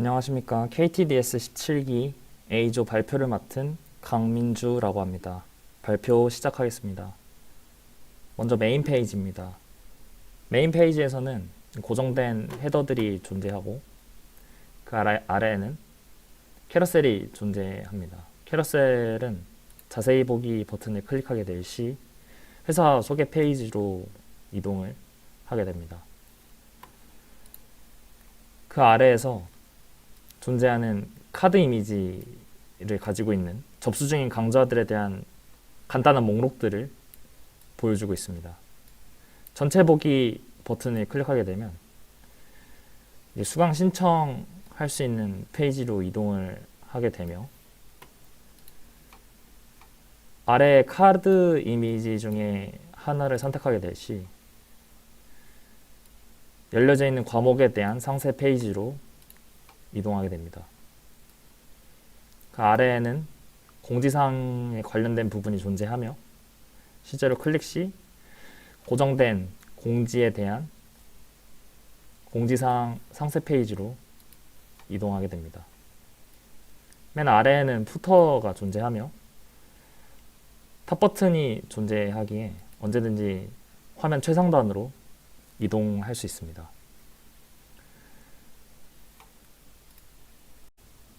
안녕하십니까. KTDS 17기 A조 발표를 맡은 강민주라고 합니다. 발표 시작하겠습니다. 먼저 메인 페이지입니다. 메인 페이지에서는 고정된 헤더들이 존재하고 그 아래에는 캐러셀이 존재합니다. 캐러셀은 자세히 보기 버튼을 클릭하게 될 시 회사 소개 페이지로 이동을 하게 됩니다. 그 아래에서 존재하는 카드 이미지를 가지고 있는 접수 중인 강좌들에 대한 간단한 목록들을 보여주고 있습니다. 전체 보기 버튼을 클릭하게 되면 수강 신청할 수 있는 페이지로 이동을 하게 되며 아래 카드 이미지 중에 하나를 선택하게 될 시 열려져 있는 과목에 대한 상세 페이지로 이동하게 됩니다. 그 아래에는 공지사항에 관련된 부분이 존재하며 실제로 클릭 시 고정된 공지에 대한 공지사항 상세 페이지로 이동하게 됩니다. 맨 아래에는 푸터가 존재하며 탑 버튼이 존재하기에 언제든지 화면 최상단으로 이동할 수 있습니다.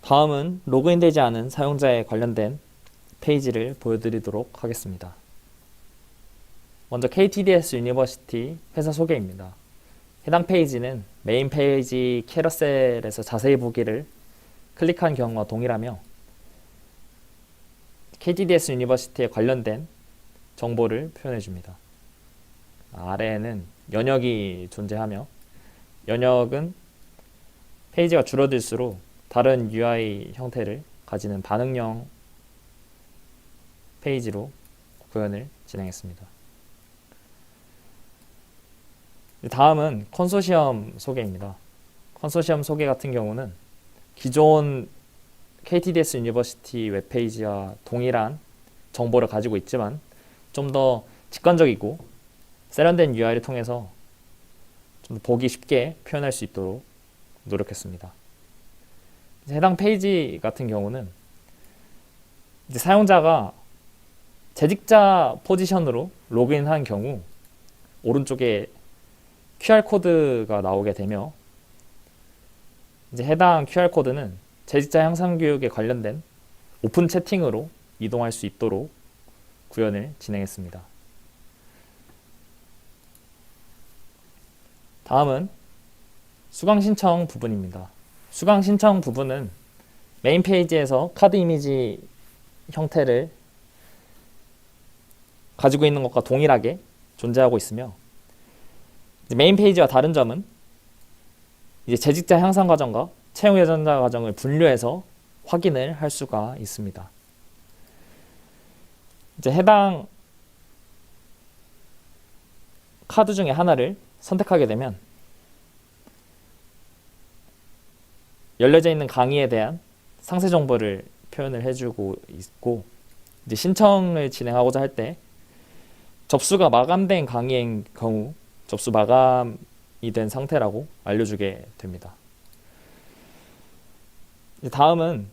다음은 로그인되지 않은 사용자에 관련된 페이지를 보여드리도록 하겠습니다. 먼저 KTDS 유니버시티 회사 소개입니다. 해당 페이지는 메인 페이지 캐러셀에서 자세히 보기를 클릭한 경우와 동일하며 KTDS 유니버시티에 관련된 정보를 표현해 줍니다. 아래에는 연역이 존재하며 연역은 페이지가 줄어들수록 다른 UI 형태를 가지는 반응형 페이지로 구현을 진행했습니다. 다음은 컨소시엄 소개입니다. 컨소시엄 소개 같은 경우는 기존 KTDS 유니버시티 웹페이지와 동일한 정보를 가지고 있지만 좀 더 직관적이고 세련된 UI를 통해서 좀 더 보기 쉽게 표현할 수 있도록 노력했습니다. 해당 페이지 같은 경우는 이제 사용자가 재직자 포지션으로 로그인한 경우 오른쪽에 QR코드가 나오게 되며 이제 해당 QR코드는 재직자 향상 교육에 관련된 오픈 채팅으로 이동할 수 있도록 구현을 진행했습니다. 다음은 수강 신청 부분입니다. 수강 신청 부분은 메인 페이지에서 카드 이미지 형태를 가지고 있는 것과 동일하게 존재하고 있으며 메인 페이지와 다른 점은 이제 재직자 향상 과정과 채용 예정자 과정을 분류해서 확인을 할 수가 있습니다. 이제 해당 카드 중에 하나를 선택하게 되면 열려져 있는 강의에 대한 상세 정보를 표현을 해주고 있고 이제 신청을 진행하고자 할 때 접수가 마감된 강의인 경우 접수 마감이 된 상태라고 알려주게 됩니다. 다음은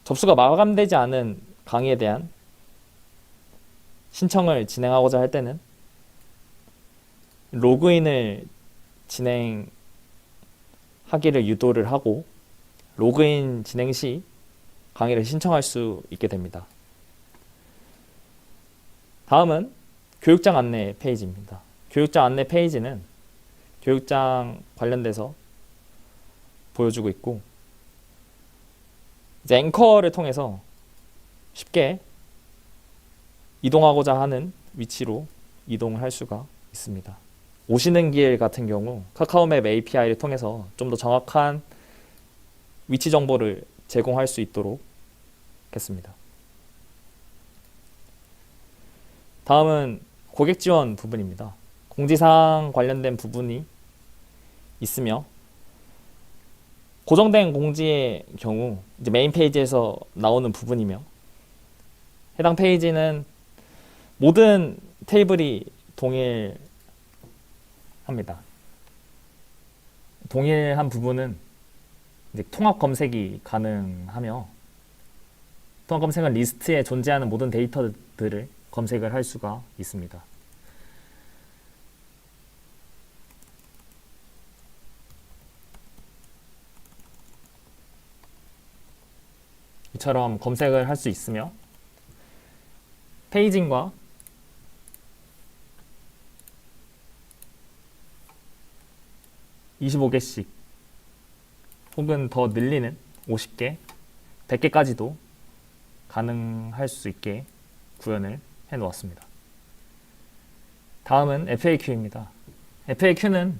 접수가 마감되지 않은 강의에 대한 신청을 진행하고자 할 때는 로그인을 진행하기를 유도를 하고 로그인 진행 시 강의를 신청할 수 있게 됩니다. 다음은 교육장 안내 페이지입니다. 교육장 안내 페이지는 교육장 관련돼서 보여주고 있고 이제 앵커를 통해서 쉽게 이동하고자 하는 위치로 이동을 할 수가 있습니다. 오시는 길 같은 경우 카카오맵 API를 통해서 좀 더 정확한 위치 정보를 제공할 수 있도록 했습니다. 다음은 고객 지원 부분입니다. 공지사항 관련된 부분이 있으며 고정된 공지의 경우 이제 메인 페이지에서 나오는 부분이며 해당 페이지는 모든 테이블이 동일합니다. 동일한 부분은 이제 통합 검색이 가능하며, 통합 검색은 리스트에 존재하는 모든 데이터들을 검색을 할 수가 있습니다. 이처럼 검색을 할 수 있으며, 페이징과 25개씩 혹은 더 늘리는 50개, 100개까지도 가능할 수 있게 구현을 해 놓았습니다. 다음은 FAQ입니다. FAQ는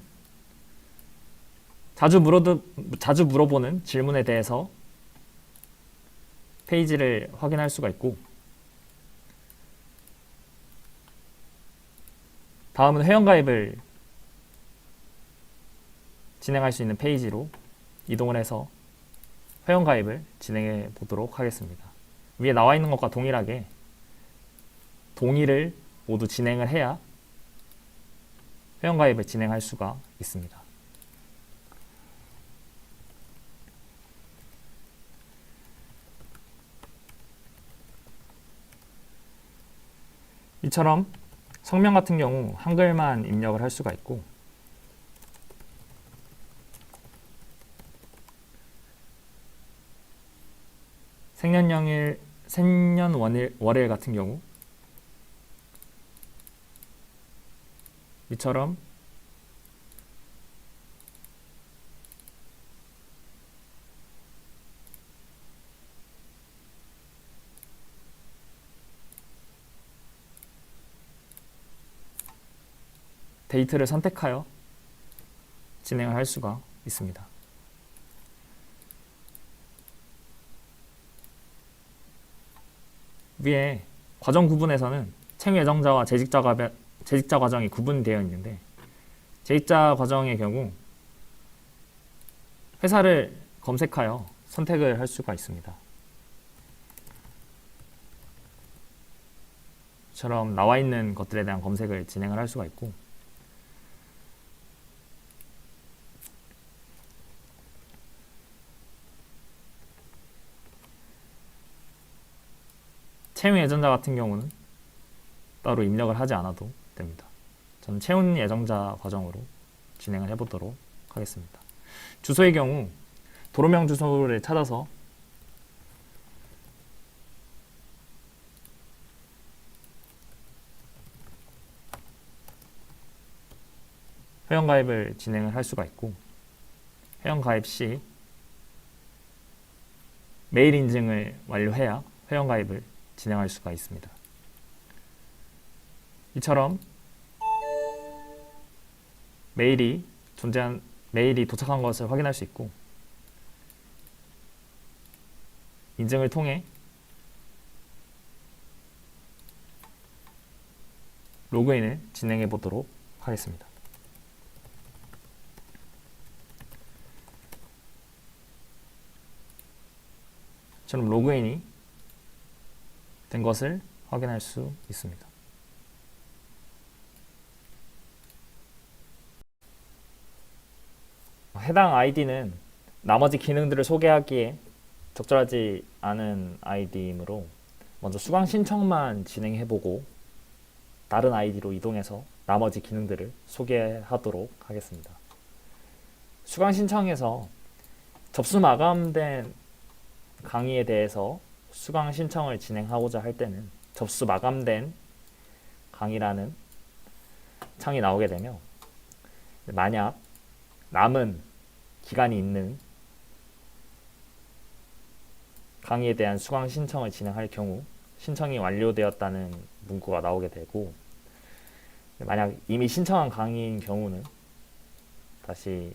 자주 물어보는 질문에 대해서 페이지를 확인할 수가 있고, 다음은 회원가입을 진행할 수 있는 페이지로 이동을 해서 회원가입을 진행해 보도록 하겠습니다. 위에 나와 있는 것과 동일하게 동의를 모두 진행을 해야 회원가입을 진행할 수가 있습니다. 이처럼 성명 같은 경우 한글만 입력을 할 수가 있고, 생년월일 같은 경우 이처럼 데이트를 선택하여 진행을 할 수가 있습니다. 위에 과정 구분에서는 채용 예정자와 재직자 과정이 구분되어 있는데, 재직자 과정의 경우 회사를 검색하여 선택을 할 수가 있습니다. 이처럼 나와 있는 것들에 대한 검색을 진행을 할 수가 있고, 채용 예정자 같은 경우는 따로 입력을 하지 않아도 됩니다. 저는 채용 예정자 과정으로 진행을 해보도록 하겠습니다. 주소의 경우 도로명 주소를 찾아서 회원가입을 진행을 할 수가 있고, 회원가입 시 메일 인증을 완료해야 회원가입을 진행할 수가 있습니다. 이처럼 메일이 도착한 것을 확인할 수 있고, 인증을 통해 로그인을 진행해 보도록 하겠습니다. 이처럼 로그인이 된 것을 확인할 수 있습니다. 해당 아이디는 나머지 기능들을 소개하기에 적절하지 않은 아이디이므로 먼저 수강 신청만 진행해보고 다른 아이디로 이동해서 나머지 기능들을 소개하도록 하겠습니다. 수강 신청에서 접수 마감된 강의에 대해서 수강 신청을 진행하고자 할 때는 접수 마감된 강의라는 창이 나오게 되며, 만약 남은 기간이 있는 강의에 대한 수강 신청을 진행할 경우 신청이 완료되었다는 문구가 나오게 되고, 만약 이미 신청한 강의인 경우는 다시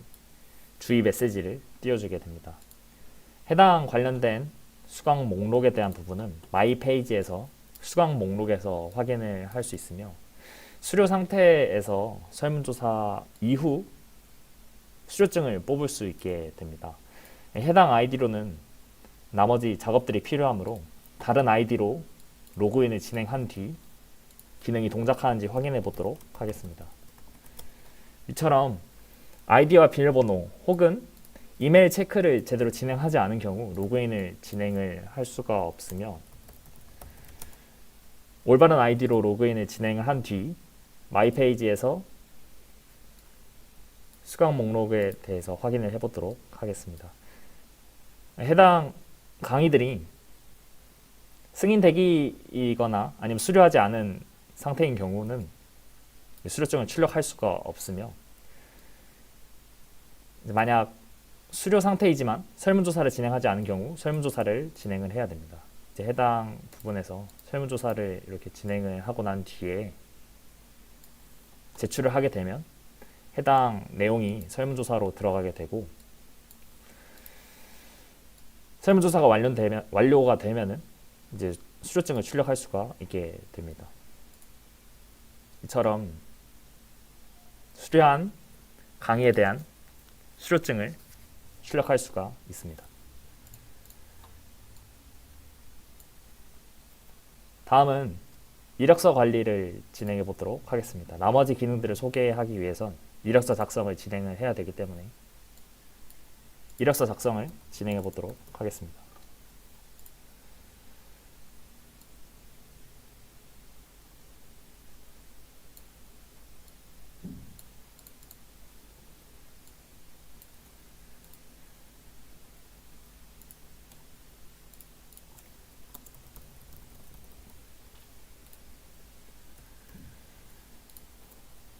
주의 메시지를 띄워주게 됩니다. 해당 관련된 수강 목록에 대한 부분은 마이 페이지에서 수강 목록에서 확인을 할 수 있으며, 수료 상태에서 설문조사 이후 수료증을 뽑을 수 있게 됩니다. 해당 아이디로는 나머지 작업들이 필요하므로 다른 아이디로 로그인을 진행한 뒤 기능이 동작하는지 확인해 보도록 하겠습니다. 이처럼 아이디와 비밀번호 혹은 이메일 체크를 제대로 진행하지 않은 경우 로그인을 진행을 할 수가 없으며, 올바른 아이디로 로그인을 진행을 한 뒤 마이 페이지에서 수강 목록에 대해서 확인을 해보도록 하겠습니다. 해당 강의들이 승인 대기이거나 아니면 수료하지 않은 상태인 경우는 수료증을 출력할 수가 없으며, 만약 수료 상태이지만 설문조사를 진행하지 않은 경우 설문조사를 진행을 해야 됩니다. 이제 해당 부분에서 설문조사를 이렇게 진행을 하고 난 뒤에 제출을 하게 되면 해당 내용이 설문조사로 들어가게 되고, 설문조사가 완료가 되면은 이제 수료증을 출력할 수가 있게 됩니다. 이처럼 수료한 강의에 대한 수료증을 출력할 수가 있습니다. 다음은 이력서 관리를 진행해 보도록 하겠습니다. 나머지 기능들을 소개하기 위해선 이력서 작성을 진행을 해야 되기 때문에 이력서 작성을 진행해 보도록 하겠습니다.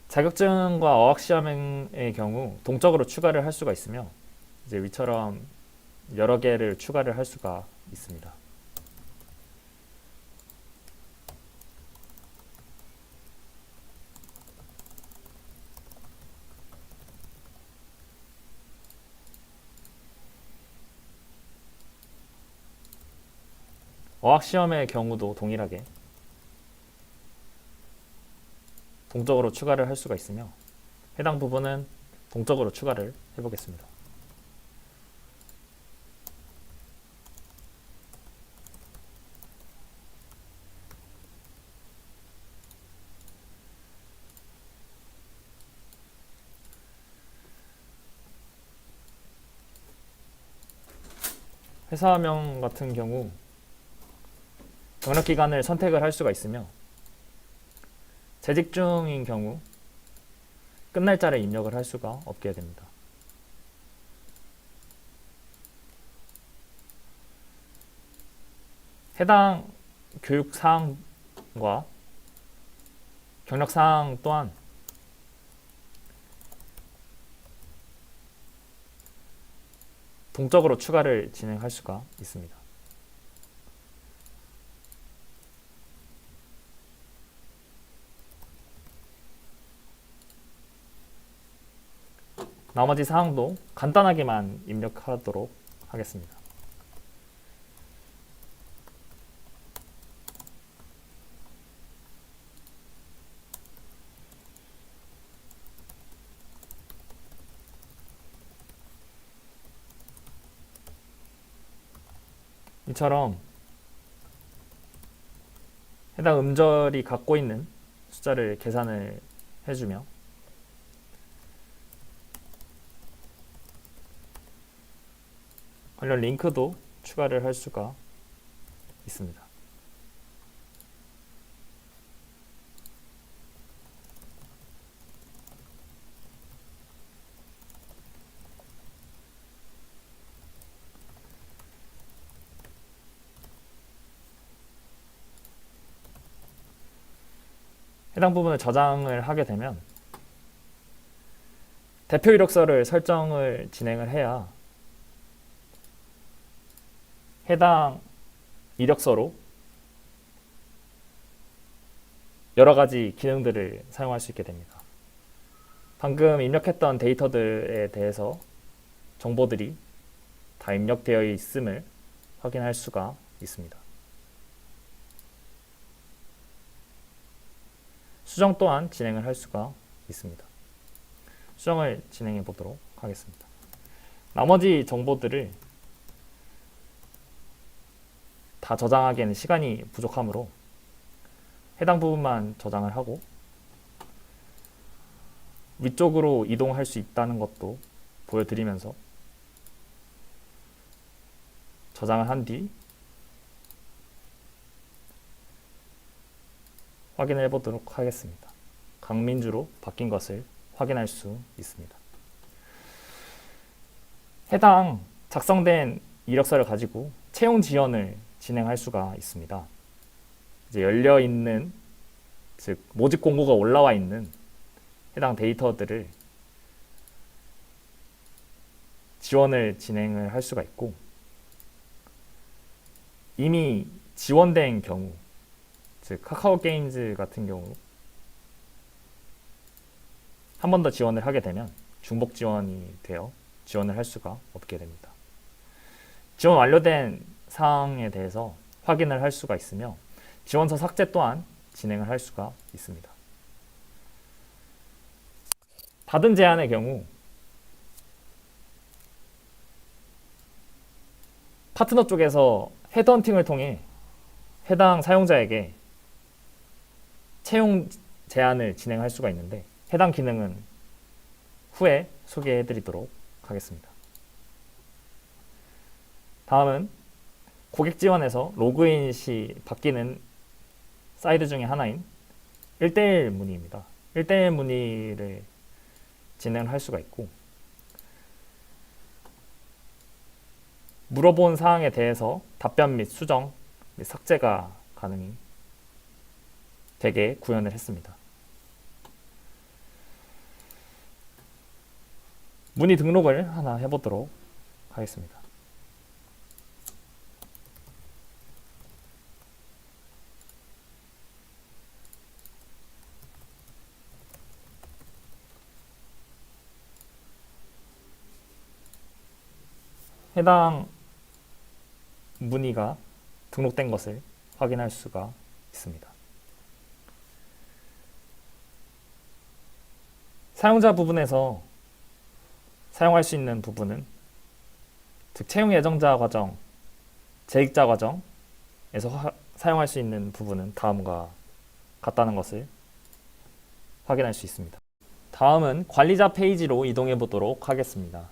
자격증과 어학시험의 경우 동적으로 추가를 할 수가 있으며, 이제 위처럼 여러 개를 추가를 할 수가 있습니다. 어학시험의 경우도 동일하게 동적으로 추가를 할 수가 있으며, 해당 부분은 동적으로 추가를 해보겠습니다. 회사명 같은 경우 경력기간을 선택을 할 수가 있으며, 재직 중인 경우 끝날짜를 입력을 할 수가 없게 됩니다. 해당 교육사항과 경력사항 또한 동적으로 추가를 진행할 수가 있습니다. 나머지 사항도 간단하게만 입력하도록 하겠습니다. 이처럼 해당 음절이 갖고 있는 숫자를 계산을 해주며, 관련 링크도 추가를 할 수가 있습니다. 해당 부분을 저장을 하게 되면 대표 이력서를 설정을 진행을 해야 해당 이력서로 여러 가지 기능들을 사용할 수 있게 됩니다. 방금 입력했던 데이터들에 대해서 정보들이 다 입력되어 있음을 확인할 수가 있습니다. 수정 또한 진행을 할 수가 있습니다. 수정을 진행해 보도록 하겠습니다. 나머지 정보들을 다 저장하기에는 시간이 부족하므로 해당 부분만 저장을 하고 위쪽으로 이동할 수 있다는 것도 보여드리면서 저장을 한 뒤 확인을 해보도록 하겠습니다. 강민주로 바뀐 것을 확인할 수 있습니다. 해당 작성된 이력서를 가지고 채용 지원을 진행할 수가 있습니다. 이제 열려 있는, 즉 모집 공고가 올라와 있는 해당 데이터들을 지원을 진행을 할 수가 있고, 이미 지원된 경우, 즉 카카오 게임즈 같은 경우 한 번 더 지원을 하게 되면 중복 지원이 되어 지원을 할 수가 없게 됩니다. 지원 완료된 사항에 대해서 확인을 할 수가 있으며 지원서 삭제 또한 진행을 할 수가 있습니다. 받은 제안의 경우 파트너 쪽에서 헤드헌팅을 통해 해당 사용자에게 채용 제안을 진행할 수가 있는데, 해당 기능은 후에 소개해 드리도록 하겠습니다. 다음은 고객 지원에서 로그인 시 바뀌는 사이드 중에 하나인 1:1 문의입니다. 1:1 문의를 진행할 수가 있고, 물어본 사항에 대해서 답변 및 수정 및 삭제가 가능히 되게 구현을 했습니다. 문의 등록을 하나 해보도록 하겠습니다. 해당 문의가 등록된 것을 확인할 수가 있습니다. 사용자 부분에서 사용할 수 있는 부분은, 즉 채용 예정자 과정, 재익자 과정에서 사용할 수 있는 부분은 다음과 같다는 것을 확인할 수 있습니다. 다음은 관리자 페이지로 이동해 보도록 하겠습니다.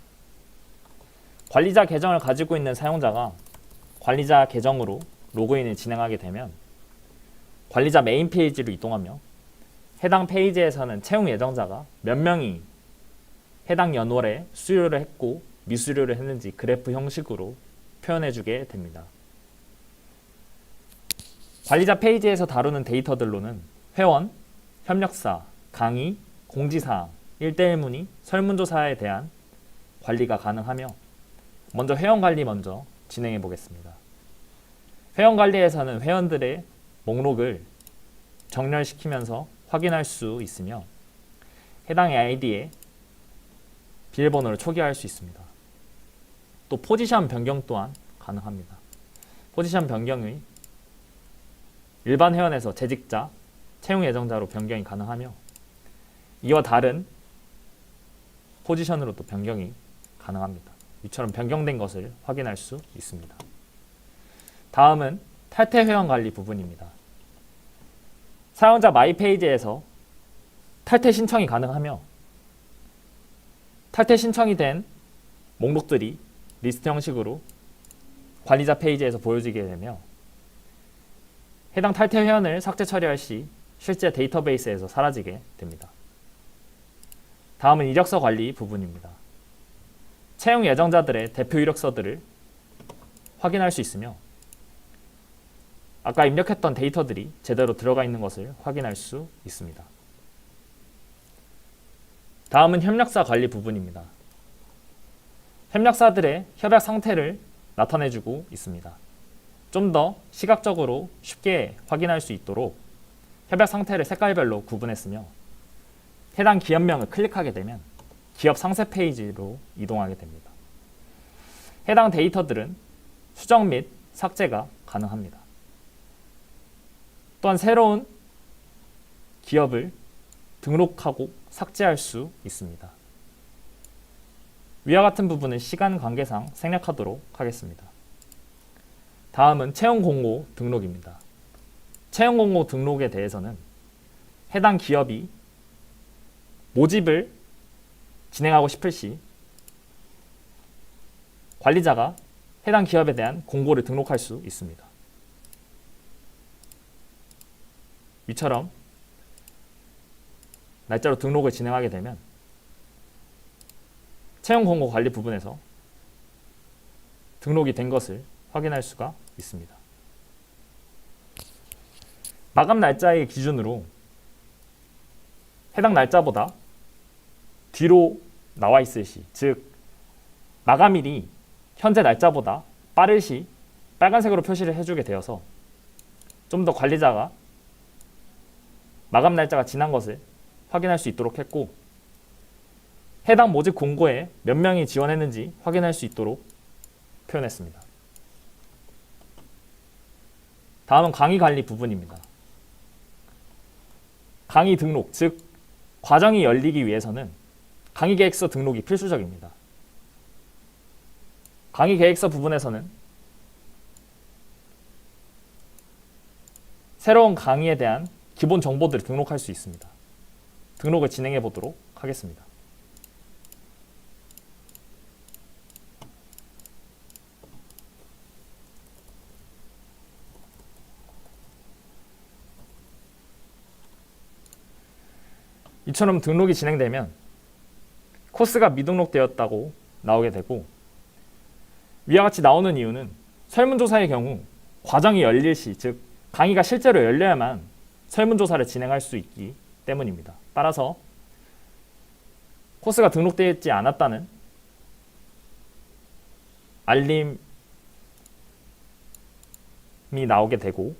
관리자 계정을 가지고 있는 사용자가 관리자 계정으로 로그인을 진행하게 되면 관리자 메인 페이지로 이동하며 해당 페이지에서는 채용 예정자가 몇 명이 해당 연월에 수료를 했고 미수료를 했는지 그래프 형식으로 표현해주게 됩니다. 관리자 페이지에서 다루는 데이터들로는 회원, 협력사, 강의, 공지사항, 1:1 문의, 설문조사에 대한 관리가 가능하며, 먼저 회원관리 먼저 진행해 보겠습니다. 회원관리에서는 회원들의 목록을 정렬시키면서 확인할 수 있으며 해당 아이디에 비밀번호를 초기화할 수 있습니다. 또 포지션 변경 또한 가능합니다. 포지션 변경의 일반 회원에서 재직자, 채용 예정자로 변경이 가능하며 이와 다른 포지션으로도 변경이 가능합니다. 이처럼 변경된 것을 확인할 수 있습니다. 다음은 탈퇴 회원 관리 부분입니다. 사용자 마이 페이지에서 탈퇴 신청이 가능하며 탈퇴 신청이 된 목록들이 리스트 형식으로 관리자 페이지에서 보여지게 되며 해당 탈퇴 회원을 삭제 처리할 시 실제 데이터베이스에서 사라지게 됩니다. 다음은 이력서 관리 부분입니다. 채용 예정자들의 대표 이력서들을 확인할 수 있으며 아까 입력했던 데이터들이 제대로 들어가 있는 것을 확인할 수 있습니다. 다음은 협력사 관리 부분입니다. 협력사들의 협약 상태를 나타내주고 있습니다. 좀 더 시각적으로 쉽게 확인할 수 있도록 협약 상태를 색깔별로 구분했으며 해당 기업명을 클릭하게 되면 기업 상세 페이지로 이동하게 됩니다. 해당 데이터들은 수정 및 삭제가 가능합니다. 또한 새로운 기업을 등록하고 삭제할 수 있습니다. 위와 같은 부분은 시간 관계상 생략하도록 하겠습니다. 다음은 채용 공고 등록입니다. 채용 공고 등록에 대해서는 해당 기업이 모집을 진행하고 싶을 시 관리자가 해당 기업에 대한 공고를 등록할 수 있습니다. 위처럼 날짜로 등록을 진행하게 되면 채용 공고 관리 부분에서 등록이 된 것을 확인할 수가 있습니다. 마감 날짜의 기준으로 해당 날짜보다 뒤로 나와 있을 시, 즉 마감일이 현재 날짜보다 빠를 시 빨간색으로 표시를 해주게 되어서 좀 더 관리자가 마감 날짜가 지난 것을 확인할 수 있도록 했고, 해당 모집 공고에 몇 명이 지원했는지 확인할 수 있도록 표현했습니다. 다음은 강의 관리 부분입니다. 강의 등록, 즉 과정이 열리기 위해서는 강의 계획서 등록이 필수적입니다. 강의 계획서 부분에서는 새로운 강의에 대한 기본 정보들을 등록할 수 있습니다. 등록을 진행해 보도록 하겠습니다. 이처럼 등록이 진행되면 코스가 미등록되었다고 나오게 되고, 위와 같이 나오는 이유는 설문조사의 경우 과정이 열릴 시, 즉 강의가 실제로 열려야만 설문조사를 진행할 수 있기 때문입니다. 따라서 코스가 등록되어 있지 않았다는 알림이 나오게 되고,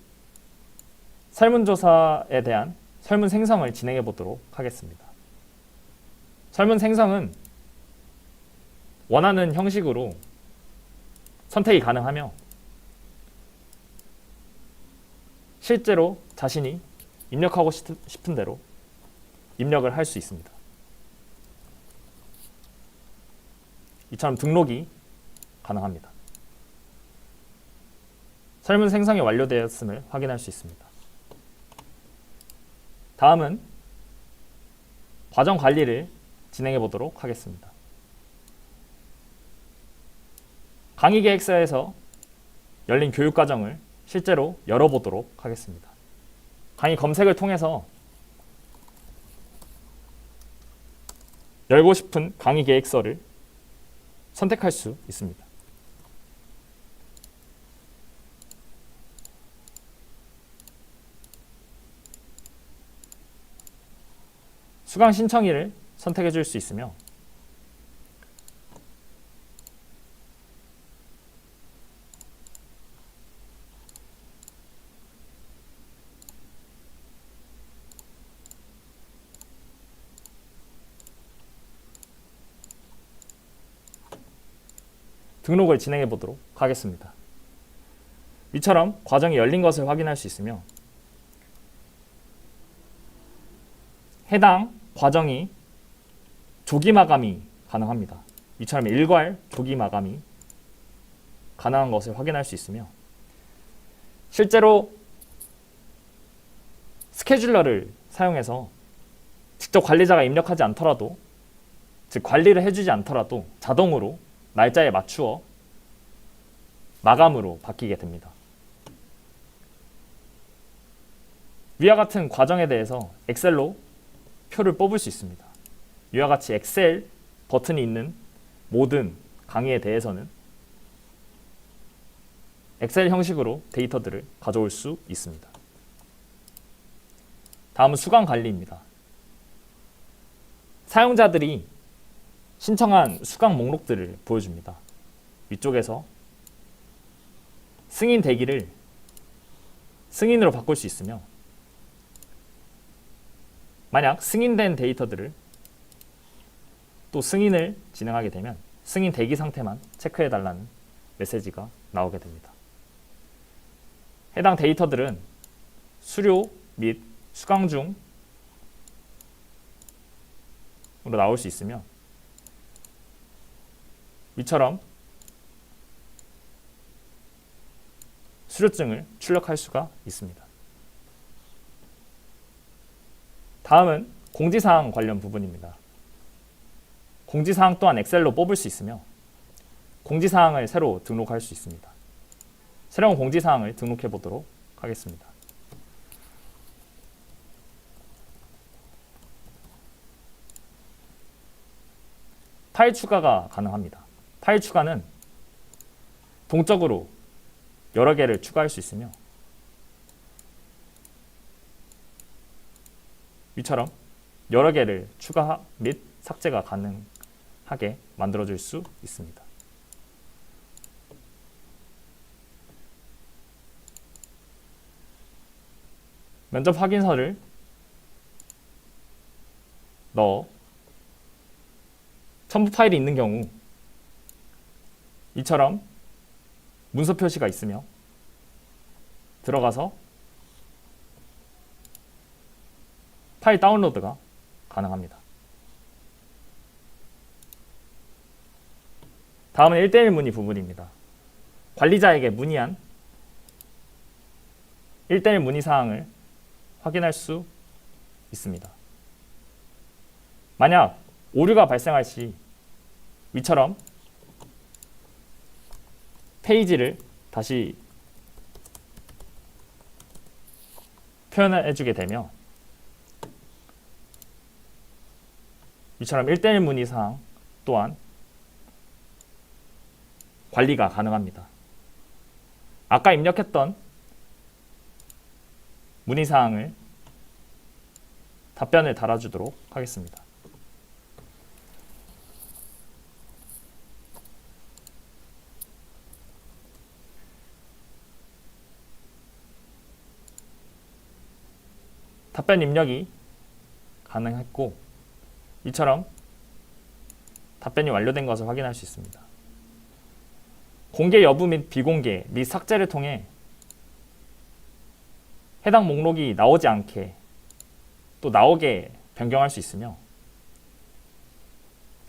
설문조사에 대한 설문 생성을 진행해 보도록 하겠습니다. 설문 생성은 원하는 형식으로 선택이 가능하며 실제로 자신이 입력하고 싶은 대로 입력을 할 수 있습니다. 이처럼 등록이 가능합니다. 설문 생성이 완료되었음을 확인할 수 있습니다. 다음은 과정 관리를 진행해 보도록 하겠습니다. 강의 계획서에서 열린 교육 과정을 실제로 열어보도록 하겠습니다. 강의 검색을 통해서 열고 싶은 강의 계획서를 선택할 수 있습니다. 수강 신청일을 선택해 줄 수 있으며, 등록을 진행해 보도록 하겠습니다. 이처럼 과정이 열린 것을 확인할 수 있으며, 해당 과정이 조기 마감이 가능합니다. 이처럼 일괄 조기 마감이 가능한 것을 확인할 수 있으며, 실제로 스케줄러를 사용해서 직접 관리자가 입력하지 않더라도, 즉 관리를 해주지 않더라도 자동으로 날짜에 맞추어 마감으로 바뀌게 됩니다. 위와 같은 과정에 대해서 엑셀로 표를 뽑을 수 있습니다. 위와 같이 엑셀 버튼이 있는 모든 강의에 대해서는 엑셀 형식으로 데이터들을 가져올 수 있습니다. 다음은 수강 관리입니다. 사용자들이 신청한 수강 목록들을 보여줍니다. 위쪽에서 승인 대기를 승인으로 바꿀 수 있으며, 만약 승인된 데이터들을 또 승인을 진행하게 되면 승인 대기 상태만 체크해 달라는 메시지가 나오게 됩니다. 해당 데이터들은 수료 및 수강 중으로 나올 수 있으며, 이처럼 수료증을 출력할 수가 있습니다. 다음은 공지사항 관련 부분입니다. 공지사항 또한 엑셀로 뽑을 수 있으며, 공지사항을 새로 등록할 수 있습니다. 새로운 공지사항을 등록해 보도록 하겠습니다. 파일 추가가 가능합니다. 파일 추가는 동적으로 여러 개를 추가할 수 있으며 위처럼 여러 개를 추가 및 삭제가 가능하게 만들어줄 수 있습니다. 면접 확인서를 넣어 첨부 파일이 있는 경우 이처럼 문서 표시가 있으며 들어가서 파일 다운로드가 가능합니다. 다음은 1:1 문의 부분입니다. 관리자에게 문의한 1:1 문의 사항을 확인할 수 있습니다. 만약 오류가 발생할 시 위처럼 페이지를 다시 표현해 주게 되며 이처럼 1:1 문의 사항 또한 관리가 가능합니다. 아까 입력했던 문의 사항을 답변을 달아주도록 하겠습니다. 답변 입력이 가능했고 이처럼 답변이 완료된 것을 확인할 수 있습니다. 공개 여부 및 비공개 및 삭제를 통해 해당 목록이 나오지 않게 또 나오게 변경할 수 있으며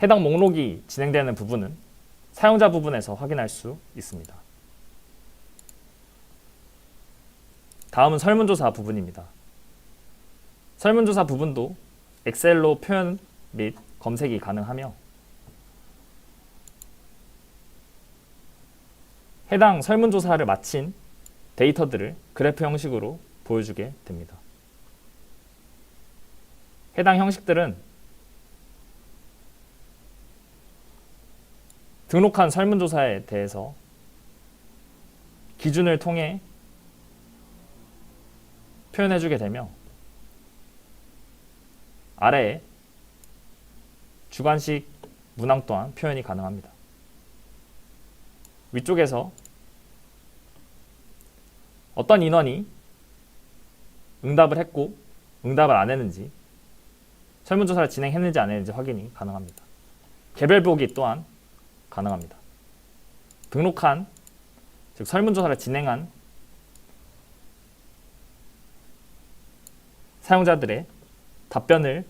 해당 목록이 진행되는 부분은 사용자 부분에서 확인할 수 있습니다. 다음은 설문조사 부분입니다. 설문조사 부분도 엑셀로 표현 및 검색이 가능하며 해당 설문조사를 마친 데이터들을 그래프 형식으로 보여주게 됩니다. 해당 형식들은 등록한 설문조사에 대해서 기준을 통해 표현해주게 되며 아래에 주관식 문항 또한 표현이 가능합니다. 위쪽에서 어떤 인원이 응답을 했고 응답을 안 했는지 설문조사를 진행했는지 안 했는지 확인이 가능합니다. 개별 보기 또한 가능합니다. 등록한 즉 설문조사를 진행한 사용자들의 답변을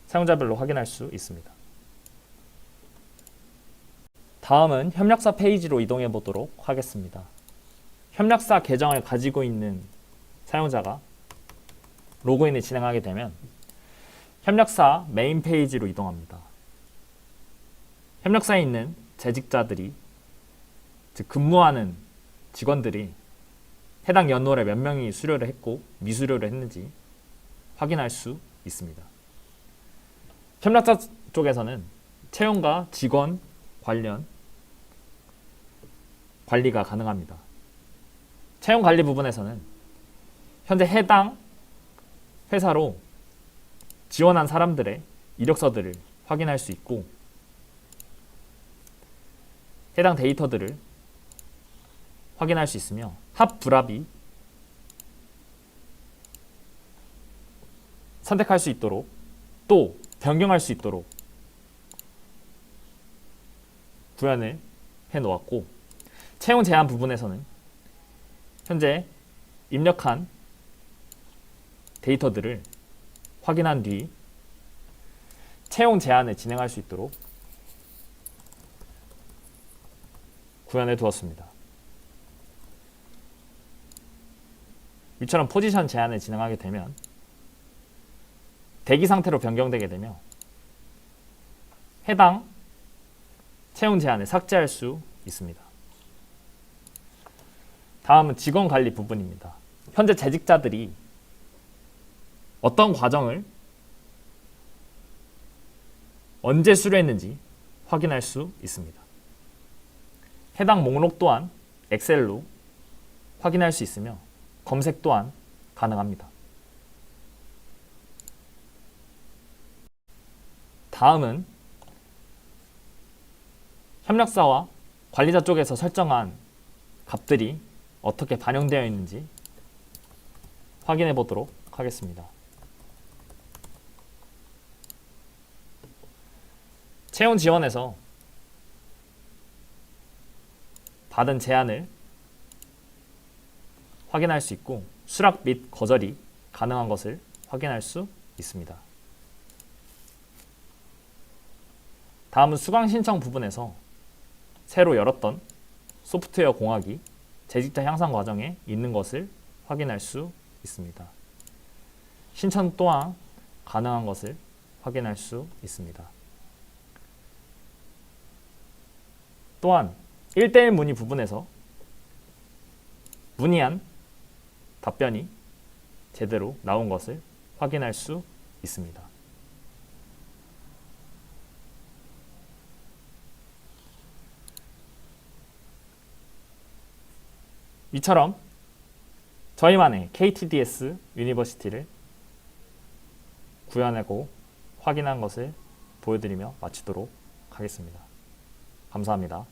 사용자별로 확인할 수 있습니다. 다음은 협력사 페이지로 이동해 보도록 하겠습니다. 협력사 계정을 가지고 있는 사용자가 로그인을 진행하게 되면 협력사 메인 페이지로 이동합니다. 협력사에 있는 재직자들이 즉 근무하는 직원들이 해당 연도에 몇 명이 수료를 했고 미수료를 했는지 확인할 수 있습니다. 협력사 쪽에서는 채용과 직원 관련 관리가 가능합니다. 채용 관리 부분에서는 현재 해당 회사로 지원한 사람들의 이력서들을 확인할 수 있고 해당 데이터들을 확인할 수 있으며 합 불합이 선택할 수 있도록 또 변경할 수 있도록 구현을 해 놓았고 채용 제한 부분에서는 현재 입력한 데이터들을 확인한 뒤 채용 제한을 진행할 수 있도록 구현해 두었습니다. 이처럼 포지션 제한을 진행하게 되면 대기 상태로 변경되게 되며 해당 채용 제한을 삭제할 수 있습니다. 다음은 직원 관리 부분입니다. 현재 재직자들이 어떤 과정을 언제 수료했는지 확인할 수 있습니다. 해당 목록 또한 엑셀로 확인할 수 있으며 검색 또한 가능합니다. 다음은 협력사와 관리자 쪽에서 설정한 값들이 어떻게 반영되어 있는지 확인해 보도록 하겠습니다. 채용 지원에서 받은 제안을 확인할 수 있고 수락 및 거절이 가능한 것을 확인할 수 있습니다. 다음은 수강 신청 부분에서 새로 열었던 소프트웨어 공학이 재직자 향상 과정에 있는 것을 확인할 수 있습니다. 신청 또한 가능한 것을 확인할 수 있습니다. 또한 1대1 문의 부분에서 문의한 답변이 제대로 나온 것을 확인할 수 있습니다. 이처럼 저희만의 KTDS 유니버시티를 구현하고 확인한 것을 보여드리며 마치도록 하겠습니다. 감사합니다.